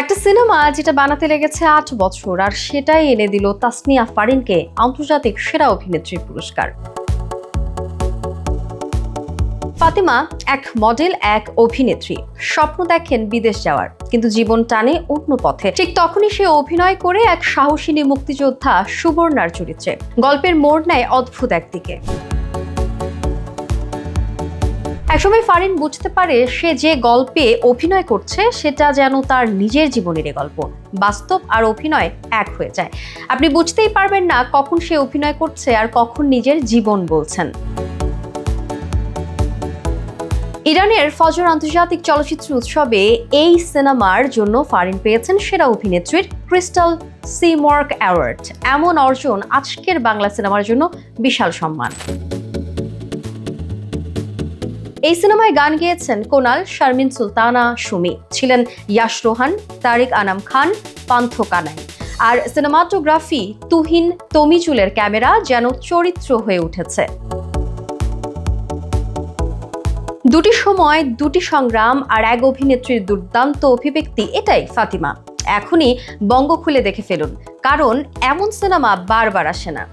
একটা সিনেমা যেটা বানাতে লেগেছে ৮ বছর আর সেটাই এনে দিল তাসমিয়া ফারিনকে আন্তর্জাতিক সেরা অভিনেত্রীর পুরস্কার। ফাতিমা এক মডেল, এক অভিনেত্রী, স্বপ্ন দেখেন বিদেশ যাওয়ার, কিন্তু জীবন টানে অন্য পথে। ঠিক তখনই সে অভিনয় করে এক সাহসিনী মুক্তিযোদ্ধা সুবর্ণার চরিত্রে। গল্পের মোড় নেয় অদ্ভুত একদিকে। একসময় ফারিন বুঝতে পারে সে যে গল্পে অভিনয় করছে সেটা যেন তার নিজের জীবনের গল্প। বাস্তব আর অভিনয় এক হয়ে যায়। আপনি বুঝতেই পারবেন না কখন সে অভিনয় করছে আর কখন নিজের জীবন বলছেন। ইরানের ফজর আন্তর্জাতিক চলচ্চিত্র উৎসবে এই সিনেমার জন্য ফারিন পেয়েছেন সেরা অভিনেত্রীর ক্রিস্টাল সিমর্ক অ্যাওয়ার্ড। এমন অর্জন আজকের বাংলা সিনেমার জন্য বিশাল সম্মান। এই সিনেমায় গান গেয়েছেন কোনাল, শারমিন সুলতানা সুমি, ছিলেন ইয়াশ রোহান, তারিক আনাম খান, পান্থ কানাই। আর সিনেমাটোগ্রাফি তুহিন তমিজুলের ক্যামেরা যেন চরিত্র হয়ে উঠেছে। দুটি সময়, দুটি সংগ্রাম আর এক অভিনেত্রীর দুর্দান্ত অভিব্যক্তি, এটাই ফাতিমা। এখনই বঙ্গ খুলে দেখে ফেলুন, কারণ এমন সিনেমা বারবার আসে না।